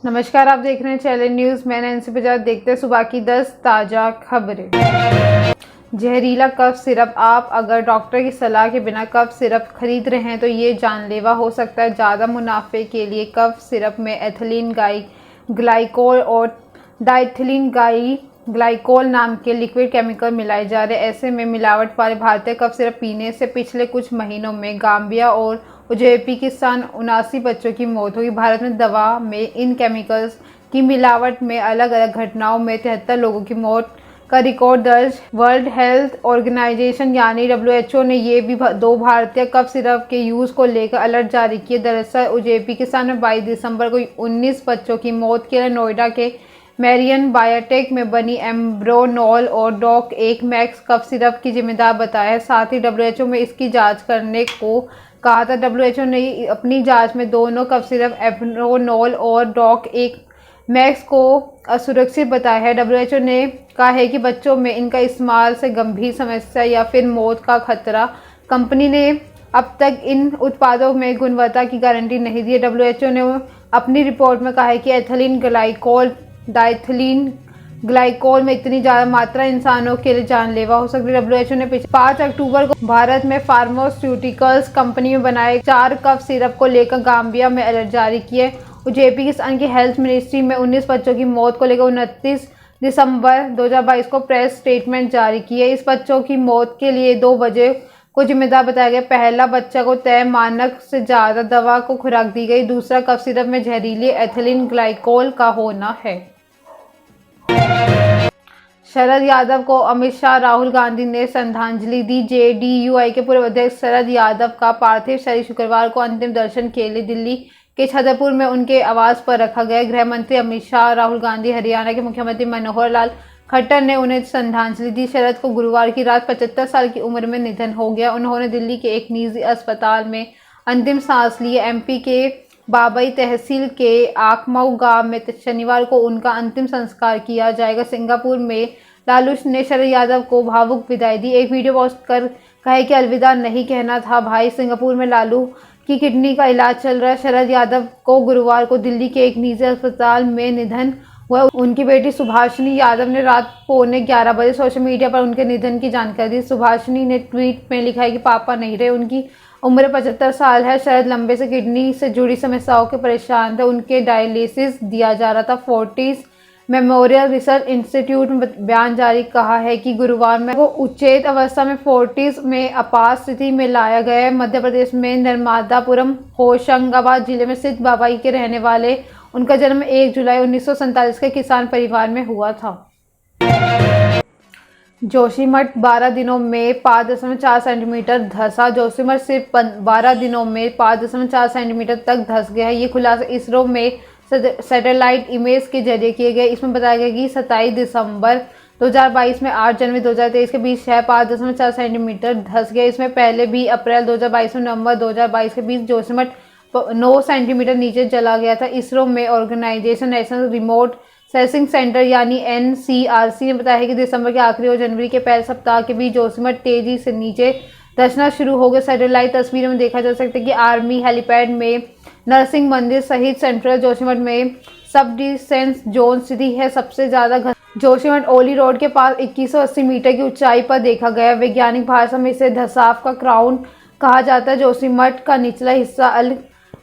नमस्कार, आप देख रहे हैं चैनल न्यूज़। मैं नैन्सी बजाज। देखते हैं सुबह की 10 ताज़ा खबरें। जहरीला कफ सिरप। आप अगर डॉक्टर की सलाह के बिना कफ सिरप खरीद रहे हैं तो ये जानलेवा हो सकता है। ज़्यादा मुनाफे के लिए कफ सिरप में एथिलीन ग्लाइकोल और डाइथिलीन ग्लाइकोल नाम के लिक्विड केमिकल मिलाए जा रहे हैं। ऐसे में मिलावट वाले भारतीय कफ सिरप पीने से पिछले कुछ महीनों में गाम्बिया और उज्बेकिस्तान 79 बच्चों की मौत हुई। भारत में दवा में इन केमिकल्स की मिलावट में अलग अलग घटनाओं में 73 लोगों की मौत का रिकॉर्ड दर्ज। वर्ल्ड हेल्थ ऑर्गेनाइजेशन यानी WHO ने ये भी 2 भारतीय कफ सिरप के यूज़ को लेकर अलर्ट जारी किए। दरअसल उज्बेकिस्तान में 22 दिसंबर को 19 बच्चों की मौत के लिए नोएडा के मेरियन बायोटेक में बनी एम्ब्रोनॉल और डॉक 1 मैक्स कफ सिरप की जिम्मेदार बताया है। साथ ही WHO में इसकी जांच करने को कहा था। WHO ने अपनी जांच में दोनों कफ सिरप एम्ब्रोनॉल और डॉक 1 मैक्स को असुरक्षित बताया है। WHO ने कहा है कि बच्चों में इनका इस्तेमाल से गंभीर समस्या या फिर मौत का खतरा। कंपनी ने अब तक इन उत्पादों में गुणवत्ता की गारंटी नहीं दी है। WHO ने अपनी रिपोर्ट में कहा है कि एथिलीन ग्लाइकोल डाइथिलीन ग्लाइकोल में इतनी ज़्यादा मात्रा इंसानों के लिए जानलेवा हो सकती है। WHO ने 5 अक्टूबर को भारत में फार्मास्यूटिकल्स कंपनी में बनाए 4 कफ सिरप को लेकर गाम्बिया में अलर्ट जारी किए। उज्बेकिस्तान की हेल्थ मिनिस्ट्री में 19 बच्चों की मौत को लेकर 29 दिसंबर 2022 को प्रेस स्टेटमेंट जारी किए। इस बच्चों की मौत के लिए 2 वजह को जिम्मेदार बताया गया। पहला, बच्चा को तय मानक से ज़्यादा दवा को खुराक दी गई। दूसरा, कफ सिरप में जहरीली एथिलीन ग्लाइकोल का होना है। शरद यादव को अमित शाह, राहुल गांधी ने श्रद्धांजलि दी। JDUI के पूर्व अध्यक्ष शरद यादव का पार्थिव शरीर शुक्रवार को अंतिम दर्शन के लिए दिल्ली के छतरपुर में उनके आवास पर रखा गया। गृह मंत्री अमित शाह, राहुल गांधी, हरियाणा के मुख्यमंत्री मनोहर लाल खट्टर ने उन्हें श्रद्धांजलि दी। शरद को गुरुवार की रात 75 साल की उम्र में निधन हो गया। उन्होंने दिल्ली के एक निजी अस्पताल में अंतिम सांस लिए। MP के बाबई तहसील के आकमाऊ गांव में शनिवार को उनका अंतिम संस्कार किया जाएगा। सिंगापुर में लालू ने शरद यादव को भावुक विदाई दी। एक वीडियो पोस्ट कर कहे कि अलविदा नहीं कहना था भाई। सिंगापुर में लालू की किडनी का इलाज चल रहा है। शरद यादव को गुरुवार को दिल्ली के एक निजी अस्पताल में निधन हुआ। उनकी बेटी सुभाषिनी यादव ने रात 11:15 बजे सोशल मीडिया पर उनके निधन की जानकारी दी। सुभाषिनी ने ट्वीट में लिखा है कि पापा नहीं रहे। उनकी उम्र 75 साल है। शरद लंबे से किडनी से जुड़ी समस्याओं के परेशान थे। उनके डायलिसिस दिया जा रहा था। फोर्टिस मेमोरियल रिसर्च इंस्टीट्यूट में बयान जारी कहा है कि गुरुवार में वो उच्चेत अवस्था में फोर्टिस में आपात स्थिति में लाया गया है। मध्य प्रदेश में नर्मदापुरम होशंगाबाद जिले में स्थित बाबई के रहने वाले। उनका जन्म 1 जुलाई 1947 के किसान परिवार में हुआ था। जोशीमठ 12 दिनों में 5.4 सेंटीमीटर धंसा। जोशीमठ सिर्फ 12 दिनों में 5.4 सेंटीमीटर तक धंस गया है। ये खुलासा इसरो में सैटेलाइट इमेज के जरिए किए गए। इसमें बताया गया कि 27 दिसंबर 2022 में 8 जनवरी 2023 के बीच 5.4 सेंटीमीटर धंस गया। इसमें पहले भी अप्रैल 2022 में नवंबर 2022 के बीच जोशीमठ 9 सेंटीमीटर नीचे चला गया था। इसरो में organisation national remote sensing centre यानी NCRC ने बताया है कि दिसंबर के आखिरी और जनवरी के पहले सप्ताह के बीच जोशीमठ तेजी से नीचे धंसना शुरू हो गया। सैटेलाइट तस्वीरों में देखा जा सकता है कि आर्मी हेलीपैड में नरसिंह मंदिर सहित सेंट्रल जोशीमठ में सब डिफेंस जोन स्थिति है। सबसे ज्यादा जोशीमठ ओली रोड के पास 2180 मीटर की ऊंचाई पर देखा गया। वैज्ञानिक भाषा में इसे धसाव का क्राउन कहा जाता है। जोशीमठ का निचला हिस्सा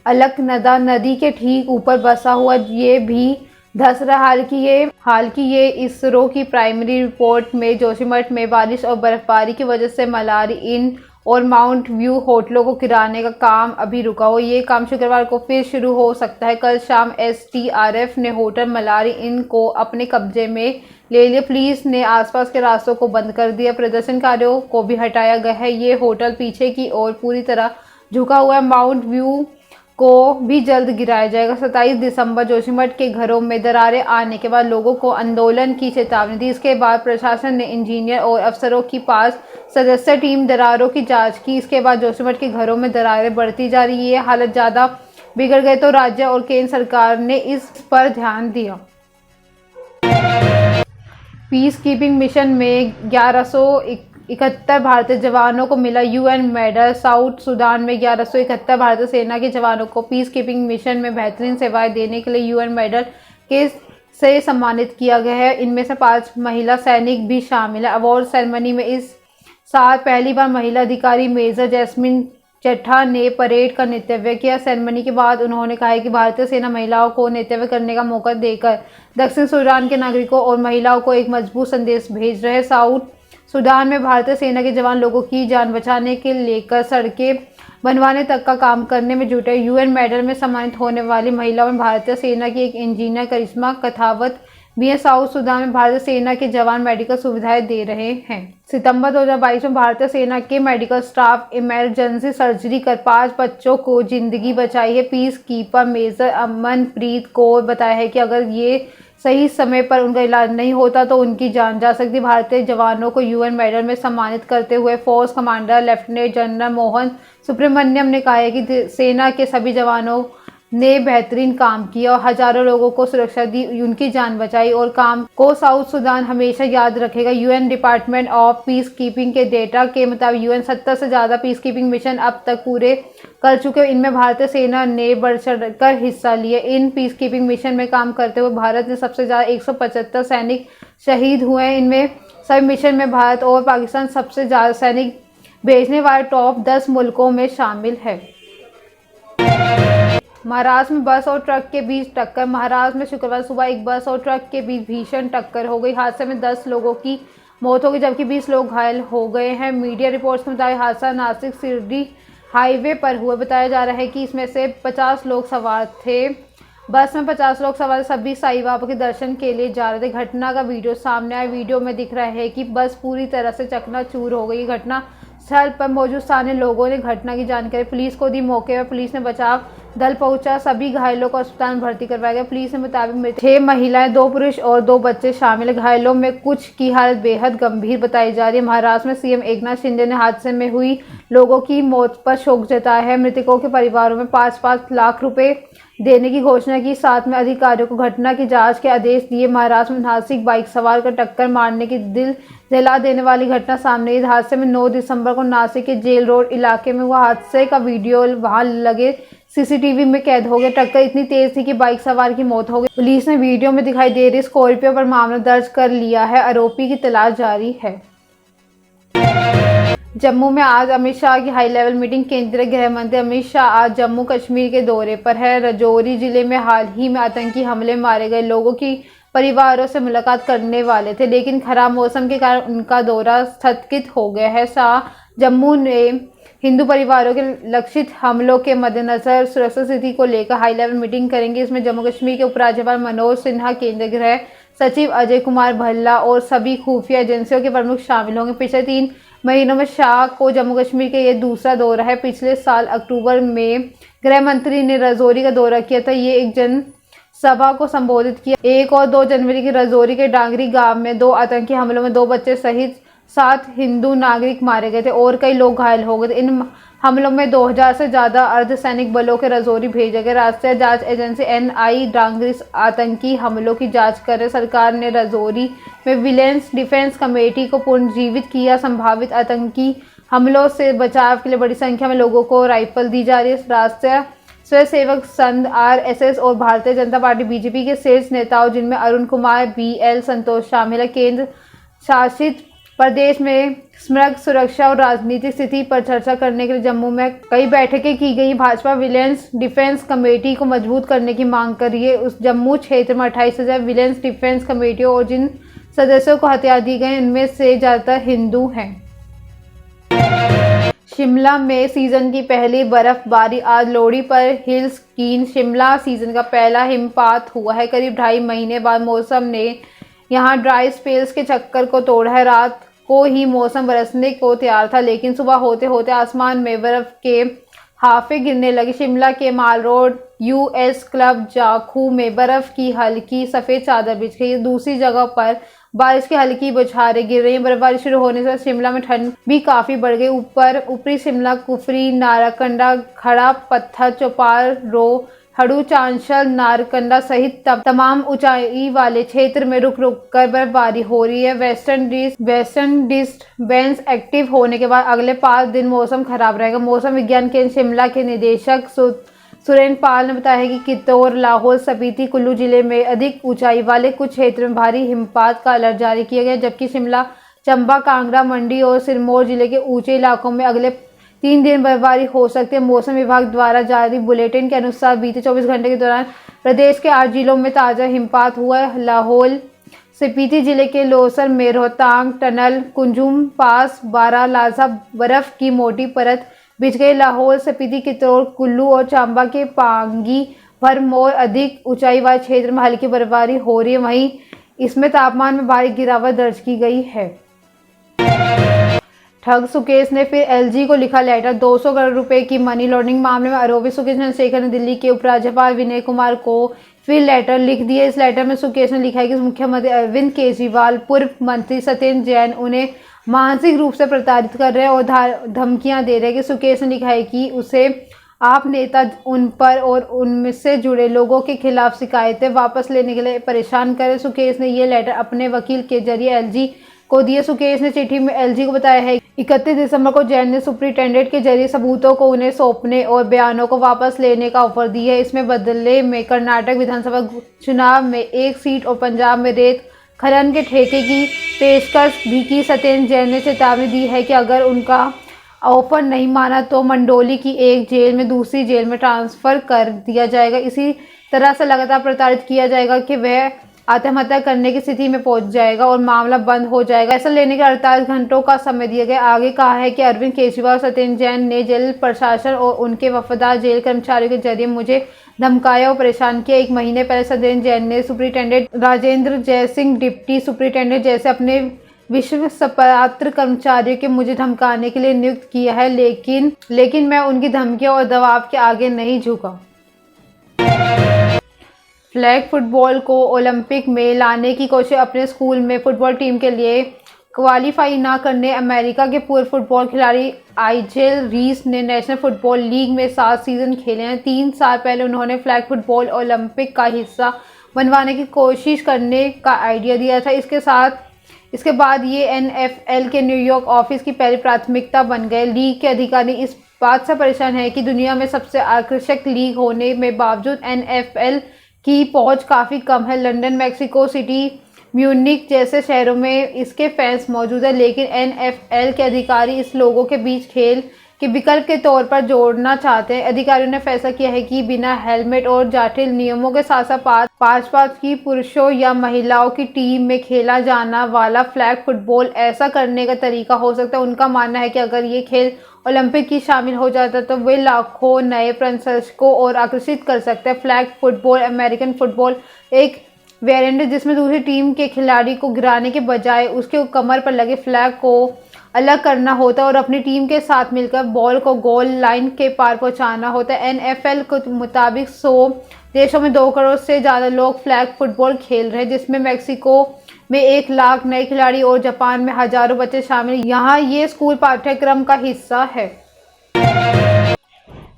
अलकनंदा नदी के ठीक ऊपर बसा हुआ ये भी धस रहा। हालांकि ये इसरो की प्राइमरी रिपोर्ट में जोशीमठ में बारिश और बर्फबारी की वजह से मलारी इन और माउंट व्यू होटलों को गिराने का काम अभी रुका हो। ये काम शुक्रवार को फिर शुरू हो सकता है। कल शाम STRF ने होटल मलारी इन को अपने कब्जे में ले लिया। पुलिस ने आसपास के रास्तों को बंद कर दिया। प्रदर्शनकारियों को भी हटाया गया है। ये होटल पीछे की ओर पूरी तरह झुका हुआ है। माउंट व्यू को भी जल्द गिराया जाएगा। 27 दिसंबर जोशीमठ के घरों में दरारें आने के बाद लोगों को आंदोलन की चेतावनी दी। इसके बाद प्रशासन ने इंजीनियर और अफसरों की 5 सदस्यीय टीम दरारों की जांच की। इसके बाद जोशीमठ के घरों में दरारें बढ़ती जा रही है। हालत ज़्यादा बिगड़ गए तो राज्य और केंद्र सरकार ने इस पर ध्यान दिया। पीस कीपिंग मिशन में 1171 भारतीय जवानों को मिला यूएन मेडल। साउथ सूडान में 1171 भारतीय सेना के जवानों को पीस कीपिंग मिशन में बेहतरीन सेवाएं देने के लिए यूएन मेडल के से सम्मानित किया गया है। इनमें से 5 महिला सैनिक भी शामिल है। अवार्ड सेरेमनी में इस साल पहली बार महिला अधिकारी मेजर जैस्मिन चड्ढा ने परेड का नेतृत्व किया। सेरेमनी के बाद उन्होंने कहा कि भारतीय सेना महिलाओं को नेतृत्व करने का मौका देकर दक्षिण सूडान के नागरिकों और महिलाओं को एक मजबूत संदेश भेज रहे हैं। साउथ सूडान में भारतीय सेना के जवान लोगों की जान बचाने के लेकर सड़कें बनवाने तक का काम करने में जुटे। यूएन मेडल में सम्मानित होने वाली महिलाओं में भारतीय सेना की एक इंजीनियर करिश्मा कथावत भी है। साउथ सूडान में भारतीय सेना के जवान मेडिकल सुविधाएं दे रहे हैं। सितंबर 2022 में भारतीय सेना के मेडिकल स्टाफ इमरजेंसी सर्जरी कर 5 बच्चों को जिंदगी बचाई है। Peacekeeper major Amanpreet Kaur बताया है कि अगर ये सही समय पर उनका इलाज नहीं होता तो उनकी जान जा सकती। भारतीय जवानों को यूएन मेडल में सम्मानित करते हुए force commander lieutenant general Mohan Subramaniam ने कहा है कि सेना के सभी जवानों ने बेहतरीन काम किया और हजारों लोगों को सुरक्षा दी, उनकी जान बचाई और काम को साउथ सूडान हमेशा याद रखेगा। UN department of peace keeping के डेटा के मुताबिक यूएन 70 से ज़्यादा पीस कीपिंग मिशन अब तक पूरे कर चुके हैं। इनमें भारतीय सेना ने बढ़ चढ़कर हिस्सा लिया। इन पीस कीपिंग मिशन में काम करते हुए भारत ने सबसे ज़्यादा 175 सैनिक शहीद हुए हैं। इनमें सभी मिशन में भारत और पाकिस्तान सबसे ज़्यादा सैनिक भेजने वाले टॉप 10 मुल्कों में शामिल है। महाराष्ट्र में बस और ट्रक के बीच टक्कर। महाराष्ट्र में शुक्रवार सुबह एक बस और ट्रक के बीच भीषण टक्कर हो गई। हादसे में 10 लोगों की मौत हो गई जबकि 20 लोग घायल हो गए हैं। मीडिया रिपोर्ट्स में बताया हादसा नासिक शिरडी हाईवे पर हुआ। बताया जा रहा है कि इसमें से 50 लोग सवार थे। बस में 50 लोग सवार सभी साईं बाबा के दर्शन के लिए जा रहे थे। घटना का वीडियो सामने आया। वीडियो में दिख रहा है कि बस पूरी तरह से चकनाचूर हो गई। घटना स्थल पर मौजूद स्थानीय लोगों ने घटना की जानकारी पुलिस को दी। मौके पर पुलिस ने बचाव दल पहुंचा। सभी घायलों को अस्पताल में भर्ती करवाया गया। पुलिस के मुताबिक 6 महिलाएं, 2 पुरुष और 2 बच्चे शामिल है। घायलों में कुछ की हालत बेहद गंभीर बताई जा रही है। महाराष्ट्र में सीएम एकनाथ शिंदे ने हादसे में हुई लोगों की मौत पर शोक जताया है। मृतकों के परिवारों में 5-5 लाख रुपए देने की घोषणा की। साथ में अधिकारियों को घटना की जांच के आदेश दिए। महाराष्ट्र में नासिक बाइक सवार को टक्कर मारने की दिल जला देने वाली घटना सामने आई। हादसे में 9 दिसंबर को नासिक के जेल रोड इलाके में हुआ। हादसे का वीडियो वहां लगे सीसीटीवी में कैद हो गया। टक्कर इतनी तेज थी कि बाइक सवार की मौत हो गई। पुलिस ने वीडियो में दिखाई दे रही स्कॉर्पियो पर मामला दर्ज कर लिया है। आरोपी की तलाश जारी है। जम्मू में आज अमित शाह की हाई लेवल मीटिंग। केंद्रीय गृह मंत्री अमित शाह आज जम्मू कश्मीर के दौरे पर है। राजौरी जिले में हाल ही में आतंकी हमले में मारे गए लोगों की परिवारों से मुलाकात करने वाले थे, लेकिन खराब मौसम के कारण उनका दौरा स्थगित हो गया है। शाह जम्मू में हिंदू परिवारों के लक्षित हमलों के मद्देनजर सुरक्षा स्थिति को लेकर हाई लेवल मीटिंग करेंगे। इसमें जम्मू कश्मीर के उपराज्यपाल मनोज सिन्हा, केंद्रीय गृह सचिव अजय कुमार भल्ला और सभी खुफिया एजेंसियों के प्रमुख शामिल होंगे। पिछले 3 महीनों में शाह को जम्मू कश्मीर के ये दूसरा दौरा है। पिछले साल अक्टूबर में गृह मंत्री ने राजौरी का दौरा किया था। ये एक जन सभा को संबोधित किया। 1 और 2 जनवरी की राजौरी के डांगरी गांव में 2 आतंकी हमलों में 2 बच्चे सहित 7 हिंदू नागरिक मारे गए थे और कई लोग घायल हो गए थे। इन हमलों में 2000 से ज्यादा अर्धसैनिक बलों के राजौरी भेजे गए। राष्ट्रीय जांच एजेंसी एनआई डांगरी आतंकी हमलों की जांच कर रही। सरकार ने राजौरी में विजिलेंस डिफेंस कमेटी को पुनर्जीवित किया। संभावित आतंकी हमलों से बचाव के लिए बड़ी संख्या में लोगों को राइफल दी जा रही है। राष्ट्रीय स्वयंसेवक संघ आरएसएस और भारतीय जनता पार्टी बीजेपी के शीर्ष नेताओं जिनमें अरुण कुमार, बीएल संतोष शामिल है। केंद्र शासित प्रदेश में समग्र सुरक्षा और राजनीतिक स्थिति पर चर्चा करने के लिए जम्मू में कई बैठकें की गई। भाजपा विजिलेंस डिफेंस कमेटी को मजबूत करने की मांग कर रही है। उस जम्मू क्षेत्र में 28,000 विजिलेंस डिफेंस कमेटियों और जिन सदस्यों को हथियार दिए गए इनमें से ज्यादातर हिंदू हैं। शिमला में सीजन की पहली बर्फबारी। आज लोहड़ी पर हिल स्कीइंग। शिमला सीजन का पहला हिमपात हुआ है। करीब 2.5 महीने बाद मौसम ने यहाँ ड्राई स्पेल्स के चक्कर को तोड़ा है। रात को ही मौसम बरसने को तैयार था, लेकिन सुबह होते होते आसमान में बर्फ के हाफे गिरने लगे। शिमला के माल रोड यूएस क्लब जाखू में बर्फ की हल्की सफेद चादर बिछ गई। दूसरी जगह पर बारिश की हल्की बौछारें गिर रही। बर्फबारी शुरू होने से शिमला में ठंड भी काफी बढ़ गई। ऊपरी शिमला, कुफरी, नाराकंडा, खड़ा पत्थर, चौपाल, रो, हड़ू, चांशल, नारकंडा सहित तमाम ऊंचाई वाले क्षेत्र में रुक रुक कर बर्फबारी हो रही है। वेस्टर्न डिस्टर्बेंस एक्टिव होने के बाद अगले 5 दिन मौसम खराब रहेगा। मौसम विज्ञान केंद्र शिमला के निदेशक सुरेंद्र पाल ने बताया कि कित्तौर, लाहौल स्पीति, कुल्लू जिले में अधिक ऊंचाई वाले कुछ क्षेत्रों में भारी हिमपात का अलर्ट जारी किया गया, जबकि शिमला, चंबा, कांगड़ा, मंडी और सिरमौर जिले के ऊंचे इलाकों में अगले 3 दिन बर्फबारी हो सकती है। मौसम विभाग द्वारा जारी बुलेटिन के अनुसार बीते 24 घंटे के दौरान प्रदेश के 8 जिलों में ताजा हिमपात हुआ है। लाहौल स्पीति जिले के लोसर में रोहतांग टनल, कुंजुम पास, बारालाचा बर्फ की मोटी परत बिछ गई। लाहौल स्पीति, कित्तौर, कुल्लू और चंबा के पांगी, भरमौर अधिक ऊंचाई वाले क्षेत्र में हल्की बर्फबारी हो रही है। वहीं इसमें तापमान में भारी गिरावट दर्ज की गई है। ठग सुकेश ने फिर एलजी को लिखा लेटर। 200 करोड़ रुपए की मनी लॉन्ड्रिंग मामले में आरोपी सुकेश चंद्रशेखर ने दिल्ली के उपराज्यपाल विनय कुमार को फिर लेटर लिख दिया। इस लेटर में सुकेश ने लिखा है कि मुख्यमंत्री अरविंद केजरीवाल, पूर्व मंत्री सत्येंद्र जैन उन्हें मानसिक रूप से प्रताड़ित कर रहे हैं और धमकियां दे रहे हैं। कि सुकेश ने लिखा है कि उसे आप नेता उन पर और उनसे जुड़े लोगों के खिलाफ शिकायतें वापस लेने के लिए परेशान करें। सुकेश ने ये लेटर अपने वकील के जरिए एलजी को दिए। सुकेश ने चिट्ठी में एलजी को बताया है 31 दिसंबर को जैन ने सुप्रिंटेंडेंट के जरिए सबूतों को उन्हें सौंपने और बयानों को वापस लेने का ऑफर दिया है। इसमें बदले में कर्नाटक विधानसभा चुनाव में 1 सीट और पंजाब में रेत खनन के ठेके की पेशकश भी की। सत्येंद्र जैन ने चेतावनी दी है कि अगर उनका ऑफर नहीं माना तो मंडोली की एक जेल में दूसरी जेल में ट्रांसफर कर दिया जाएगा। इसी तरह से लगातार प्रताड़ित किया जाएगा कि वह आत्महत्या करने की स्थिति में पहुंच जाएगा और मामला बंद हो जाएगा। ऐसा लेने के 48 घंटों का समय दिया गया। आगे कहा है कि अरविंद केजरीवाल और सत्येंद्र जैन ने जेल प्रशासन और उनके वफादार जेल कर्मचारियों के जरिए मुझे धमकाया और परेशान किया। 1 महीने पहले सत्येंद्र जैन ने superintendent Rajendra Jaisingh, deputy superintendent जैसे अपने विश्वासपात्र कर्मचारियों के मुझे धमकाने के लिए नियुक्त किया है, लेकिन मैं उनकी धमकियों और दबाव के आगे नहीं झुका। फ्लैग फुटबॉल को ओलंपिक में लाने की कोशिश। अपने स्कूल में फुटबॉल टीम के लिए क्वालिफाई न करने अमेरिका के पूर्व फुटबॉल खिलाड़ी आइजेल रीस ने नेशनल फुटबॉल लीग में 7 सीजन खेले हैं। 3 साल पहले उन्होंने फ्लैग फुटबॉल ओलंपिक का हिस्सा बनवाने की कोशिश करने का आइडिया दिया था। इसके बाद ये एनएफएल के न्यूयॉर्क ऑफिस की पहली प्राथमिकता बन गए। लीग के अधिकारी इस बात से परेशान हैं कि दुनिया में सबसे आकर्षक लीग होने में बावजूद एनएफएल की पहुंच काफ़ी कम है। लंदन, मैक्सिको सिटी, म्यूनिख जैसे शहरों में इसके फैंस मौजूद है, लेकिन एनएफएल के अधिकारी इस लोगों के बीच खेल के विकल्प के तौर पर जोड़ना चाहते हैं। अधिकारियों ने फैसला किया है कि बिना हेलमेट और जटिल नियमों के साथ साथ 5-5 की पुरुषों या महिलाओं की टीम में खेला जाना वाला फ्लैग फुटबॉल ऐसा करने का तरीका हो सकता है। उनका मानना है कि अगर ये खेल ओलंपिक की शामिल हो जाता तो वे लाखों नए प्रशंसकों और आकर्षित कर सकते हैं। फ्लैग फुटबॉल अमेरिकन फुटबॉल एक वेरिएंट है जिसमें दूसरी टीम के खिलाड़ी को गिराने के बजाय उसके कमर पर लगे फ्लैग को अलग करना होता है और अपनी टीम के साथ मिलकर बॉल को गोल लाइन के पार पहुंचाना होता है। एनएफएल के मुताबिक 100 देशों में 2 करोड़ से ज़्यादा लोग फ्लैग फुटबॉल खेल रहे हैं, जिसमें मैक्सिको में 1 लाख नए खिलाड़ी और जापान में हजारों बच्चे शामिल। यहाँ ये स्कूल पाठ्यक्रम का हिस्सा है।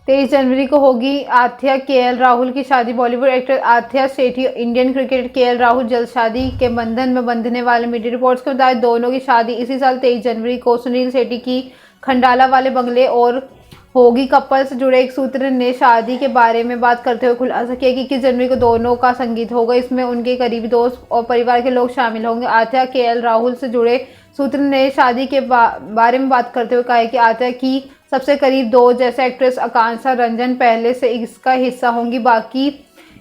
23 जनवरी को होगी आथ्या केएल राहुल की शादी। बॉलीवुड एक्टर आथ्या सेठी इंडियन क्रिकेटर केएल राहुल जल्द शादी के बंधन में बंधने वाले। मीडिया रिपोर्ट्स के मुताबिक दोनों की शादी इसी साल 23 जनवरी को सुनील शेट्टी की खंडाला वाले बंगले और होगी। कपल से जुड़े एक सूत्र ने शादी के बारे में बात करते हुए खुलासा किया कि 21 जनवरी को दोनों का संगीत होगा। इसमें उनके करीबी दोस्त और परिवार के लोग शामिल होंगे। आथ्या केएल राहुल से जुड़े सूत्र ने शादी के बारे में बात करते हुए कहा है कि आथ्या की सबसे करीब दोस्त जैसे एक्ट्रेस आकांक्षा रंजन पहले से इसका हिस्सा होंगी, बाकी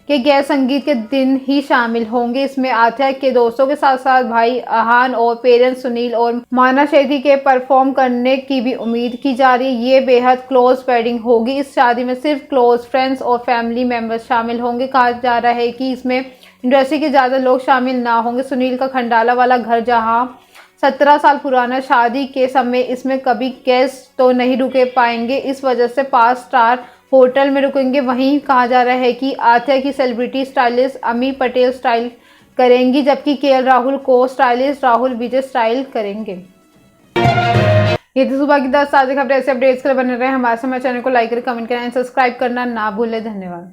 के गैर संगीत के दिन ही शामिल होंगे। इसमें आथ्या के दोस्तों के साथ साथ भाई आहान और पेरेंट्स सुनील और माना शेट्टी के परफॉर्म करने की भी उम्मीद की जा रही है। ये बेहद क्लोज वेडिंग होगी। इस शादी में सिर्फ क्लोज फ्रेंड्स और फैमिली मेंबर्स शामिल होंगे। कहा जा रहा है कि इसमें इंडस्ट्री के ज़्यादा लोग शामिल ना होंगे। सुनील का खंडाला वाला घर जहां 17 साल पुराना, शादी के समय इसमें कभी गेस्ट तो नहीं रुके पाएंगे, इस वजह से 5 स्टार होटल में रुकेंगे। वहीं कहा जा रहा है कि आथ्या की सेलिब्रिटी स्टाइलिस्ट अमी पटेल स्टाइल करेंगी, जबकि केएल राहुल को स्टाइलिस्ट राहुल विजय स्टाइल करेंगे। ये थी सुबह की 10 ताज़ा खबरें। ऐसे अपडेट्स के लिए बने रहे हमारे चैनल को लाइक करें, कमेंट करें, सब्सक्राइब करना ना भूलें। धन्यवाद।